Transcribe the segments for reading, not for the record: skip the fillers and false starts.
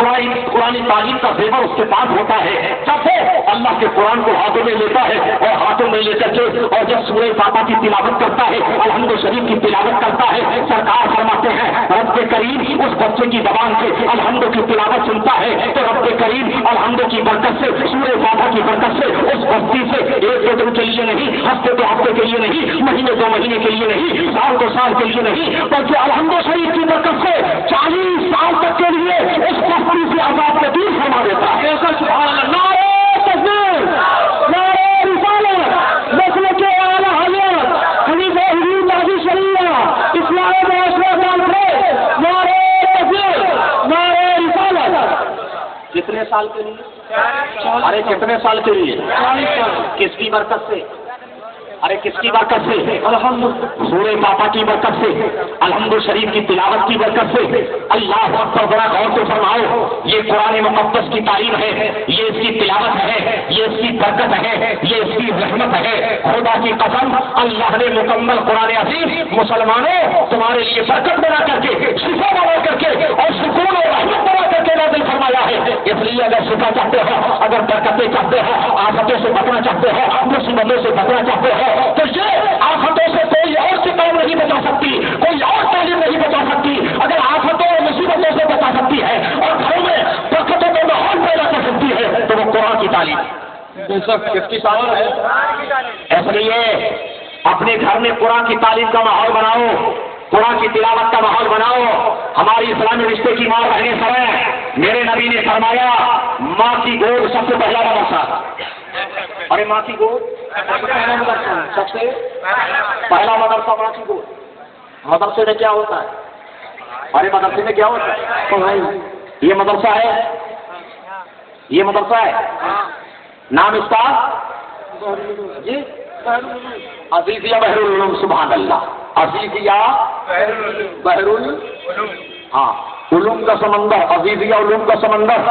قرآن تعلیم کا زیور اس کے پاس ہوتا ہے جب وہ اللہ کے قرآن کو ہاتھوں میں لیتا ہے اور ہاتھوں میں لے کر کے اور جب سورہ فاتحہ کی تلاوت کرتا ہے الحمد شریف کی تلاوت کرتا ہے سرکار فرماتے ہیں رب کریم اس بچے کی زبان سے الحمد کی تلاوت سنتا ہے تو رب کریم الحمد کی برکت سے سورہ فاتحہ کی برکت سے اس بستی سے ایک دو دن کے لیے نہیں ہفتے دو ہفتے کے لیے نہیں مہینے دو مہینے کے لیے نہیں سال دو سال کے لیے نہیں بلکہ الحمد شریف کی برکت سے 40 سال تک کے لیے اس بستی سے عذاب کو دور فرما دیتا ہے. نعرہ تکبیر، نعرہ رسالت، مسلک اعلیٰ حضرت خلیفہ حضور نافذ شریعہ اسلام معاشرہ کانفرنس، نعرہ تکبیر، نعرہ رسالت. کتنے سال کے لیے؟ ارے کتنے سال کے لیے؟ 40 سال. کس کی برکت سے؟ ارے کس کی برکت سے؟ الحمد سورہ فاتحہ کی برکت سے، الحمد شریف کی تلاوت کی برکت سے. اللہ اکبر، بڑا غور سے فرماؤ، یہ قرآن مقدس کی تعلیم ہے، یہ اس کی تلاوت ہے، یہ اس کی برکت ہے، یہ اس کی رحمت ہے. خدا کی قسم اللہ نے مکمل قرآن عظیم مسلمانوں تمہارے لیے برکت بنا کر کے، شفا بنا کر کے اور سکون اور رحمت بنا کر کے نازل فرمایا ہے. اس لیے اگر شفا چاہتے ہو، اگر برکتیں چاہتے ہو، آفتوں سے بچنا چاہتے ہو، مصیبتوں سے بچنا چاہتے ہو تو یہ آفتوں سے کوئی اور کتاب نہیں بچا سکتی، کوئی اور تعلیم نہیں بچا سکتی. اگر آفتوں اور مصیبتوں سے بچا سکتی ہے اور گھروں میں برکتوں کا ماحول پیدا کر سکتی ہے تو وہ قرآن کی تعلیم کس کی تعلیم ہے. اس لیے اپنے گھر میں قرآن کی تعلیم کا ماحول بناؤ، قرآن کی تلاوت کا ماحول بناؤ. ہماری اسلامی رشتے کی ماں رہنے سمے میرے نبی نے فرمایا ماں کی گود سب سے پہلا مدرسہ. ارے ماں کی گود سب سے پہلا مدرسہ ماں کی گود. مدرسے میں کیا ہوتا ہے؟ ارے مدرسے میں کیا ہوتا ہے؟ یہ مدرسہ ہے، یہ مدرسہ ہے. نام اس کا جی عزیزیہ بحر العلوم. سبحان اللہ. عزیزیہ بحر ہاں علوم کا سمندر، عزیزیہ علوم کا سمندر.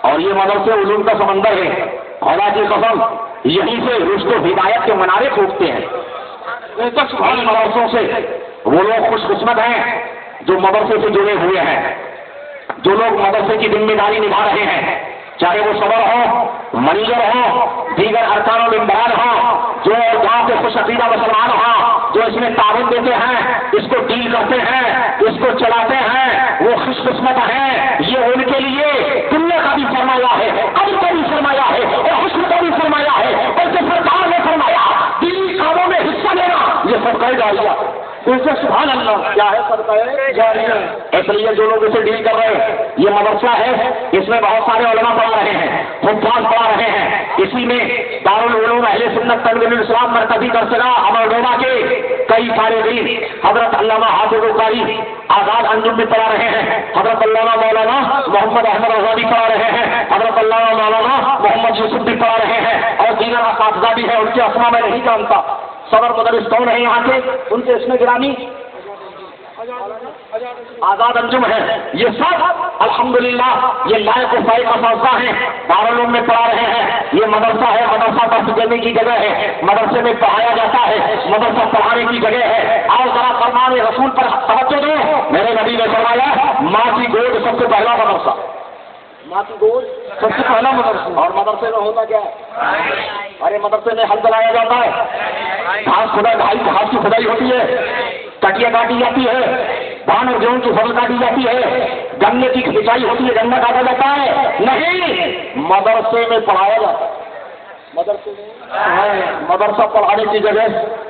اور یہ مدرسے علوم کا سمندر ہے. خدا کی قسم یہیں سے رشت و ہدایت کے منارے پھوٹتے ہیں. مدرسوں سے وہ لوگ خوش قسمت ہیں جو مدرسے سے جڑے ہوئے ہیں، جو لوگ مدرسے کی ذمہ داری نبھا رہے ہیں، چاہے وہ صبر ہو، منیجر ہو، دیگر ارکان و ممبران ہوں، جو گاؤں کے خوش عقیدہ مسلمان ہوں، جو اس میں تعاون دیتے ہیں، اس کو ڈیل کرتے ہیں، اس کو چلاتے ہیں، وہ خوش قسمت ہیں. یہ ان کے لیے دنیا کا بھی فرمایا ہے، قبر کا بھی فرمایا ہے اور حشر کا بھی فرمایا ہے. بلکہ سرکار نے فرمایا دینی کاموں میں حصہ لینا یہ صدقہ جاریہ. سبحان اللہ. کیا ہے صدقہ جاریہ؟ اس لیے جو لوگ اسے ڈیل کر رہے ہیں، یہ مدرسہ ہے، اس میں بہت سارے علماء پڑھا رہے ہیں، حفاظ پڑھا رہے ہیں. اسی میں دارالعلوم اہل سنت تنویر الاسلام مرکزی درسگاہ امردوبہ کے کئی سارے دین حضرت علامہ حافظ القاری آزاد انجم بھی پڑھا رہے ہیں، حضرت علامہ مولانا محمد احمد آزادی پڑھا رہے ہیں، حضرت علامہ مولانا محمد یوسف بھی پڑھا رہے ہیں اور دیگر اساتذہ بھی ہیں. ان کے اسماء میں نہیں جانتا. صدر مدرس کون ہے یہاں کے؟ ان کے اس میں گرامی آزاد انجم ہے. یہ سب الحمدللہ یہ لائق و فائق اساتذہ ہیں، دارالعلوم میں پڑھا رہے ہیں. یہ مدرسہ ہے، مدرسہ درس دینے کی جگہ ہے، مدرسے میں پڑھایا جاتا ہے، مدرسہ پڑھانے کی جگہ ہے. اور ذرا فرمان رسول پر توجہ دو. میرے نبی نے فرمایا ماں کی گود سب سے پہلا مدرسہ، ماں کی گود سب سے پہلا مدرسہ. اور مدرسے میں ہوتا کیا ہے؟ ارے مدرسے میں ہل چلایا جاتا ہے، گھاس گھاس کی کھدائی ہوتی ہے، کٹیا کاٹی جاتی ہے، دھان اور گیہوں کی فصل کاٹی جاتی ہے، گنے کی کھینچائی ہوتی ہے، گنا کاٹا جاتا ہے. نہیں، مدرسے میں پڑھایا جاتا ہے. مدرسے میں مدرسہ پڑھانے کی جگہ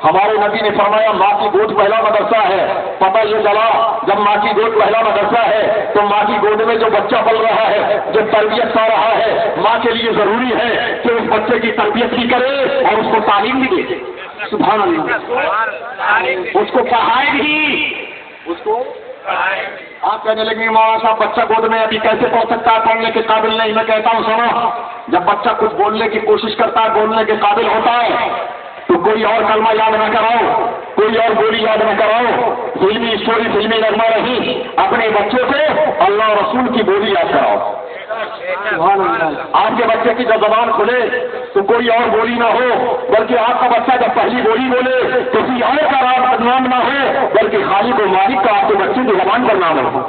ہمارے نبی نے فرمایا ماں کی گود پہلا مدرسہ ہے. پتہ یہ چلا جب ماں کی گود پہلا مدرسہ ہے تو ماں کی گود میں جو بچہ پل رہا ہے، جو تربیت پا رہا ہے، ماں کے لیے ضروری ہے کہ اس بچے کی تربیت بھی کرے اور اس کو تعلیم بھی دے. سبحان اللہ. اس کو پڑھائے بھی، اس کو آپ کہنے لگیں مولانا صاحب بچہ گود میں ابھی کیسے پڑھ سکتا ہے، پڑھنے کے قابل نہیں. میں کہتا ہوں سنو، جب بچہ کچھ بولنے کی کوشش کرتا ہے، بولنے کے قابل ہوتا ہے تو کوئی اور کلمہ یاد نہ کراؤ، کوئی اور گولی یاد نہ کراؤ، فلمی اسٹوری فلمی نغمہ نہیں، اپنے بچوں سے اللہ رسول کی بولی یاد کراؤ. آپ کے بچے کی جب زبان کھلے تو کوئی اور بولی نہ ہو، بلکہ آپ کا بچہ جب پہلی بولی بولے کسی اور کا نام نہ ہو، بلکہ خالق و مالک کا آپ کے بچے کی زبان پر نام ہو۔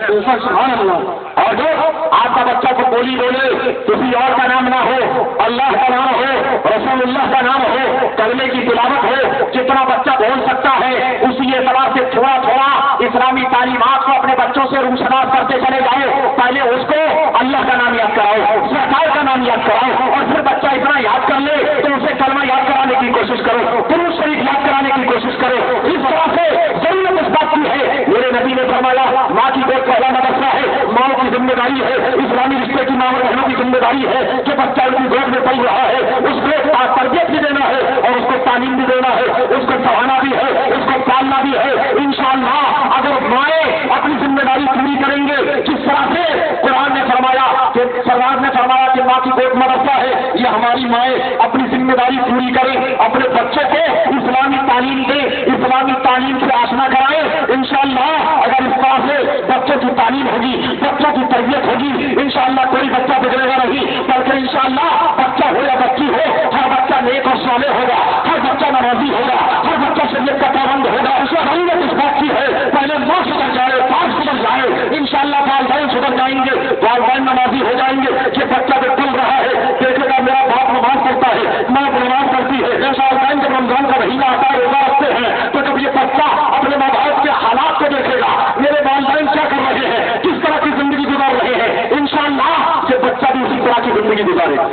سبحان اللہ۔ اور جو آپ کا بچہ کو بولی بولے کسی اور کا نام نہ ہو، اللہ کا نام ہو، رسول اللہ کا نام ہو، کلمے کی تلاوت ہو، جتنا بچہ بول سکتا ہے اسی اعتبار سے تھوڑا تھوڑا اسلامی تعلیمات کو اپنے بچوں سے روشناس کرتے چلے جائے۔ پہلے اس کو اللہ کا نام یاد کراؤ، سرکار کا نام یاد کراؤ، اور پھر بچہ اتنا یاد کر لے تو اسے کلمہ یاد کرانے کی کوشش کرو، درود شریف یاد کرانے کی کوشش کرو۔ اس طرح سے ضرورت اس بات کی ہے، میرے نبی نے فرمایا ماں کی گود پہلا مدرسہ ہے، ماں کی ذمہ داری ہے، اسلامی رشتے کی ماں بہنوں کی ذمہ داری ہے کہ بچہ ان کی گود میں پل رہا ہے، اس کو تربیت بھی دینا ہے اور اس کو تعلیم بھی دینا ہے، اس کو پڑھانا بھی ہے، اس کو پالنا بھی ہے۔ انشاءاللہ اگر مائیں اپنی ذمہ داری پوری کریں گے، جس طرح سے قرآن نے فرمایا کہ سرکار نے فرمایا کہ ماں کی گود مدرسہ ہے، یہ ہماری مائیں اپنی ذمہ داری پوری کریں، اپنے بچے کو اسلامی تعلیم دیں، اسلامی تعلیم سے آشنا کرائیں۔ انشاءاللہ اگر اس طرح سے بچوں کی تعلیم ہوگی، بچوں کی تربیت ہوگی، انشاءاللہ کوئی بچہ بگڑے گا نہیں، بلکہ انشاءاللہ بچہ ہو یا بچی ہو، ہر بچہ نیک اور صالح ہوگا، ہر بچہ نمازی ہوگا، ہر بچہ شریعت کا پابند ہوگا۔ اس کا ضرورت اس بات کی ہے پہلے ماں سدھر جائے، باپ سدھر جائے، انشاءاللہ والدین سدھر جائیں گے، والدین نمازی ہو جائیں گے کہ بچہ جو پل رہا ہے دیکھے گا میرا باپ نماز پڑھتا ہے، ماں نماز پڑھتی ہے۔ والدین جب رمضان کا مہینہ آتا ہے روزہ رکھتے ہیں تو جب یہ بچہ اپنے ماں باپ کے حالات کو دیکھے گا، میرے والدین کیا کر رہے ہیں، کس طرح کی زندگی گزار رہے ہیں، انشاءاللہ یہ بچہ بھی اسی طرح کی زندگی گزارے گا۔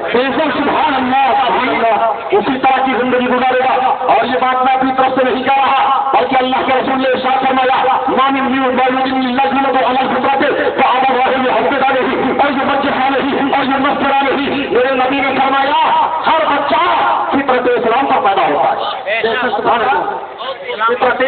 سبحان اللہ، سبحان اللہ، اسی طرح کی زندگی گزارے گا۔ اور یہ بات میں اپنی طرف سے نہیں کہہ رہا، بلکہ اللہ کے رسول نے ارشاد فرمایا مام اور یہ بچے کھا نہیں اور یہ مسترا نہیں، میرے نبی نے فرمایا ہر بچہ فطرت اسلام پر پیدا ہوتا ہے، فطرت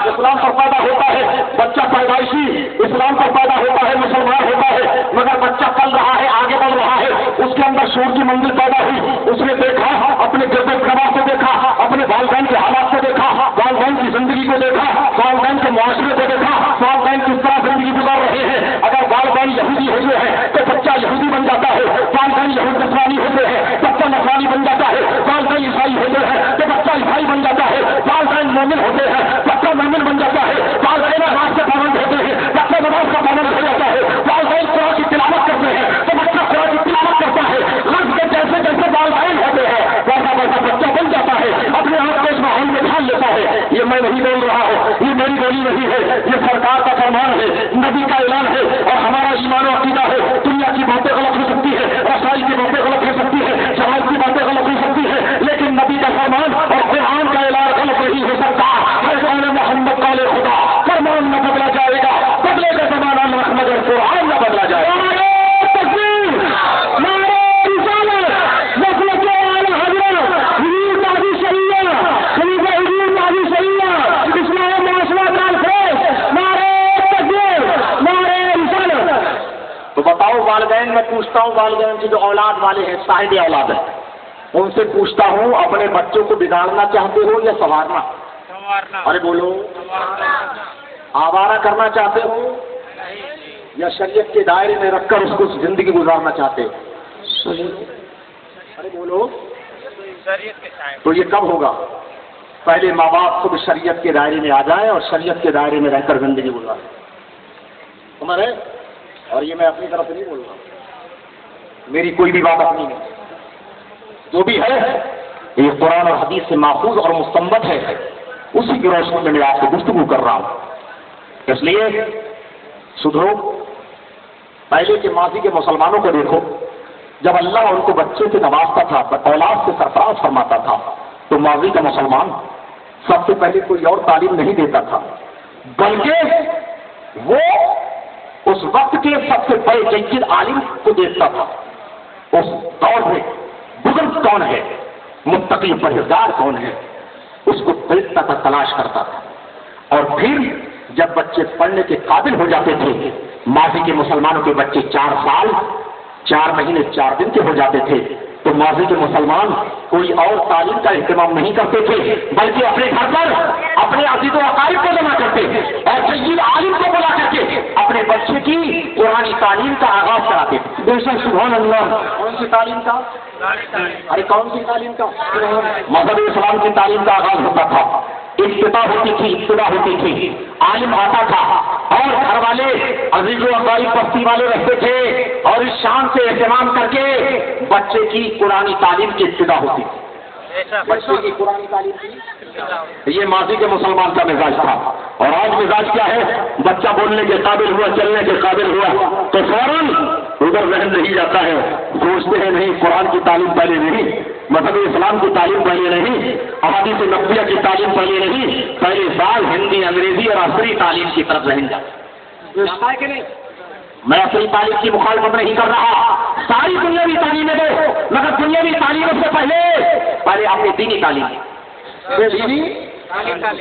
اسلام پر پیدا ہوتا ہے، بچہ پیدائشی اسلام پر پیدا ہوتا ہے، مسلمان ہوتا ہے، مگر بچہ پل رہا ہے، آگے بڑھ رہا ہے، اس کے اندر شعور کی منزل پیدا ہوئی، اس نے دیکھا اپنے گرد گربا کو دیکھا، اپنے والدین کے حالات کو دیکھا، والدین کی زندگی کو دیکھا، والدین کے معاشرے کو دیکھا، والدین کس طرح زندگی گزار رہے ہیں۔ اگر والدین یہودی ہوتے ہیں تو بچہ یہودی بن جاتا ہے، والدین یہود نصرانی ہوتے ہیں بچہ نصرانی بن جاتا ہے، والدین عیسائی ہوتے ہیں تو بچہ عیسائی بن جاتا ہے، والدین مومن ہوتے ہیں بچہ مومن بن جاتا ہے، والدین نماز کے پابند ہوتے ہیں بچہ نماز کا پابند ہو جاتا ہے، والدین قرآن کی تلاوت کرتے ہیں تو بچہ قرآن کی تلاوت کرتا ہے۔ لفظ کے جیسے جیسے والدین ہوتے ہیں ویسا ویسا بچہ بن جاتا ہے، اپنے آپ کو اس ماحول میں ڈھال لیتا ہے۔ یہ میں نہیں بول رہا ہوں، یہ میری بولی نہیں ہے، یہ سرکار کا فرمان ہے، نبی کا اعلان ہے، اور ہمارا ایمان و عقیدہ ہے۔ دنیا کی باتیں غلط ہو سکتی ہے، رسائی کی باتیں غلط ہو سکتی ہے، جہاز کی باتیں غلط ہو سکتی ہے، لیکن نبی کا فرمان اور قرآن کا اعلان غلط نہیں ہو سکتا۔ فرمان محمد قال خدا، فرمان نہ بدلا جائے گا، بدلے کا زمانہ نہ مگر قرآن نہ بدلا جائے گا۔ بتاؤ والدین، میں پوچھتا ہوں والدین سے جو اولاد والے ہیں، صاحب اولاد ہیں، ان سے پوچھتا ہوں اپنے بچوں کو بگاڑنا چاہتے ہو یا سنوارنا؟ ارے بولو، آوارہ کرنا چاہتے ہو یا شریعت کے دائرے میں رکھ کر اس کو زندگی گزارنا چاہتے ہو؟ ارے بولو، تو یہ کب ہوگا؟ پہلے ماں باپ خود شریعت کے دائرے میں آ جائیں اور شریعت کے دائرے میں رہ کر زندگی گزاریں۔ ہمارے اور یہ میں اپنی طرف سے نہیں بول رہا، میری کوئی بھی بات اپنی نہیں، جو بھی ہے یہ قرآن اور حدیث سے ماخوذ اور مستنبط ہے، اسی کی روشنی میں میں آپ سے گفتگو کر رہا ہوں۔ اس لیے سدھرو، پہلے کے ماضی کے مسلمانوں کو دیکھو، جب اللہ ان کو بچے سے نوازتا تھا، اولاد سے سرفراز فرماتا تھا، تو ماضی کا مسلمان سب سے پہلے کوئی اور تعلیم نہیں دیتا تھا، بلکہ وہ اس وقت کے سب سے بڑے جید عالم کو دیکھتا تھا، اس دور میں بزرگ کون ہے، متقی پرہیزگار کون ہے، اس کو دیکھتا تھا، تلاش کرتا تھا، اور پھر جب بچے پڑھنے کے قابل ہو جاتے تھے، ماضی کے مسلمانوں کے بچے 4 سال 4 مہینے 4 دن کے ہو جاتے تھے، تو ماضی کے مسلمان کوئی اور تعلیم کا اہتمام نہیں کرتے تھے، بلکہ اپنے گھر پر اپنے عزیز و اقارب کو جمع کرتے اور سید عالم کو بلا کر کے اپنے بچے کی قرآن تعلیم کا آغاز کراتے تھے۔ بے شک سبحان اللہ۔ کون سی تعلیم کا؟ ارے کون سی تعلیم کا؟ مذہب اسلام کی تعلیم کا آغاز ہوتا تھا، ابتدا ہوتی تھی، عالم آتا تھا اور گھر والے عزیز و اقارب بستی والے رہتے تھے اور اس شان سے اہتمام کر کے بچے کی قرآن تعلیم کی ابتدا ہوتی تھی۔ بچے کی قرآن تعلیم کی یہ ماضی کے مسلمان کا مزاج تھا، اور آج مزاج کیا ہے؟ بچہ بولنے کے قابل ہوا، چلنے کے قابل ہوا تو فوراً ادھر ذہن نہیں جاتا ہے، سوچتے ہیں نہیں قرآن کی تعلیم پہلے نہیں، مذہب اسلام کی تعلیم پہلے نہیں، احادیث نبویہ کی تعلیم پہلے نہیں، پہلے سال ہندی انگریزی اور عصری تعلیم کی طرف ذہن جاتا ہے کہ نہیں؟ میں اپنی تعلیم کی مخالفت نہیں کر رہا، ساری دنیاوی تعلیمیں دو، مگر دنیاوی تعلیم سے پہلے آپ نے دینی تعلیم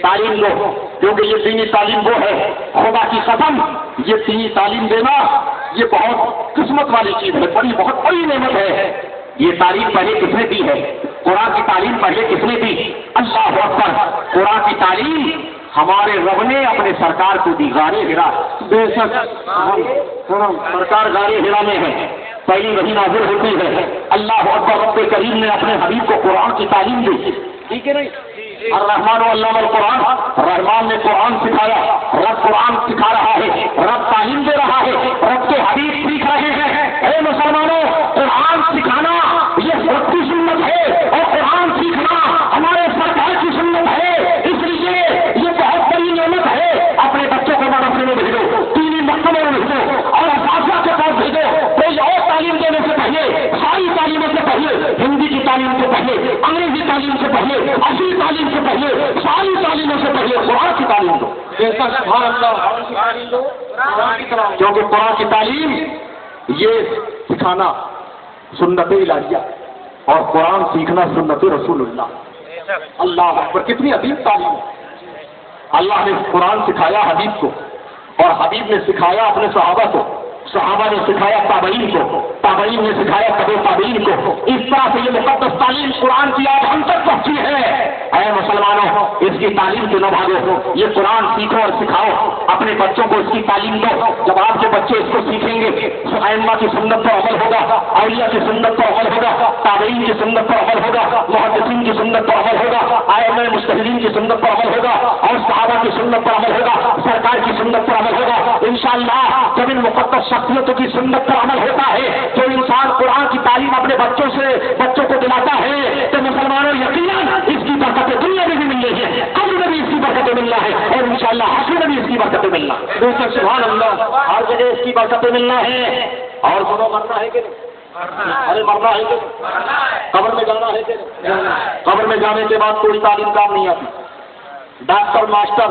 تعلیم دو، کیونکہ یہ دینی تعلیم وہ ہے، خدا کی قسم یہ دینی تعلیم دینا یہ بہت قسمت والی چیز ہے، بہت بڑی نعمت ہے۔ یہ تعلیم پہلے کس نے دی ہے؟ قرآن کی تعلیم پہلے کس نے دی؟ اللہ اکبر۔ قرآن کی تعلیم ہمارے رب نے اپنے سرکار کو دی، غار ہرا۔ بے شک سرکار غار ہرا میں ہے، پہلی وحی نازل ہوتی ہے، اللہ اکبر۔ رب کریم نے اپنے حبیب کو قرآن کی تعلیم دی، ٹھیک ہے نہیں؟ الرحمن علم القرآن، رحمان نے قرآن سکھایا، رب قرآن سکھا رہا ہے، رب تعلیم دے رہا ہے، رب کے حبیب سیکھ رہے ہیں۔ اے مسلمانوں، قرآن سکھانا یہ رب کی سنت ہے اور قرآن سیکھنا ہمارے سرکار کی سنت ہے، اس لیے یہ بہت بڑی نعمت ہے۔ اپنے بچوں کو مدرسے میں بھیجو، دینی مکتبوں میں بھیجو اور اساتذہ کے پاس بھیجو۔ کوئی اور تعلیم دینے سے پہلے، ساری تعلیموں سے پہلے، ہندی کی تعلیم سے پہلے، انگریزی تعلیم سے پہلے، عصری تعلیم سے پہلے، ساری تعلیموں سے پہلے قرآن کی تعلیم دو۔ کیونکہ قرآن کی تعلیم یہ سکھانا سنت الہیہ اور قرآن سیکھنا سنت رسول اللہ۔ اللہ اکبر، کتنی عظیم تعلیم ہے۔ اللہ نے قرآن سکھایا حبیب کو، اور حبیب نے سکھایا اپنے صحابہ کو، صحابہ نے سکھایا تابعین کو، تابعین نے سکھایا تبع تابعین کو۔ اس طرح سے یہ مقدس تعلیم قرآن کی آج ہم تک پہنچی ہے۔ اے مسلمانوں، اس کی تعلیم سے نہ بھاگو، یہ قرآن سیکھو اور سکھاؤ، اپنے بچوں کو اس کی تعلیم دو۔ جب آپ کے بچے اس کو سیکھیں گے، ائمہ کی سنت پر عمل ہوگا، اولیاء کی سنت پر عمل ہوگا، تابعین کی سنت پر عمل ہوگا، محدثین کی سنت پر عمل ہوگا، ائمہ مجتہدین کی سنت پر عمل ہوگا، اور صحابہ کی سنت پر عمل ہوگا، سرکار کی سنت پر عمل ہوگا۔ انشاءاللہ جب ان مقدس شخصیتوں کی سنت پر عمل ہوتا ہے تو انسان قرآن کی تعلیم اپنے بچوں کو دلاتا ہے، تو مسلمانوں یقیناً اس کی برکتیں دنیا میں بھی مل رہی ہے، قبر میں بھی اس کی برکتیں ملنا ہے، اور انشاءاللہ حشر میں بھی اس کی برکتیں ملنا ہے۔ دوسرا سبحان اللہ، ہر جگہ اس کی برکتیں ملنا ہے۔ اور سنو، مرنا ہے کہ نہیں؟ ارے مرنا ہے کہ نہیں؟ قبر میں جانا ہے کہ نہیں؟ قبر میں جانے کے بعد کوئی تعلیم کام نہیں آتی۔ Doctor, master,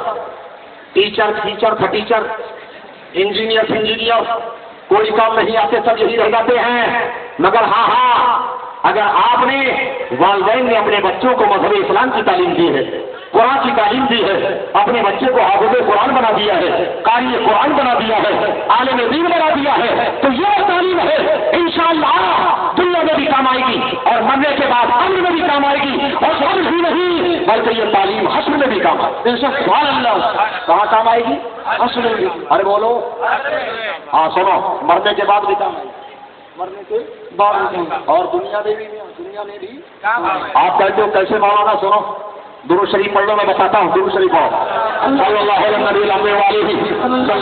teacher, teacher, engineer, کوئی کام نہیں آتے، سب یہی رہ جاتے ہیں۔ مگر ہاں، اگر آپ نے، والدین نے اپنے بچوں کو مذہب اسلام کی تعلیم دی ہے، قرآن کی تعلیم دی ہے، اپنے بچے کو حافظ قرآن بنا دیا ہے، قاری قرآن بنا دیا ہے، عالم دین بنا دیا ہے، تو یہ تعلیم ہے انشاءاللہ دنیا میں بھی کام آئے گی، اور مرنے کے بعد قبر میں بھی کام آئے گی، اور قبر ہی نہیں بلکہ یہ تعلیم حشر میں بھی کام آئے گی۔ سبحان اللہ، کہاں کام آئے گی؟ حشر میں بھی۔ ارے بولو، ہاں سنو، مرنے کے بعد بھی کام آئے گی، مرنے کے بعد بھی، اور دنیا میں بھی آپ کہتے ہو کیسے مولانا؟ سنو، درود شریف پڑھ لو، میں بتاتا ہوں، درود شریف پڑھو۔ صلی اللہ علیہ وسلم۔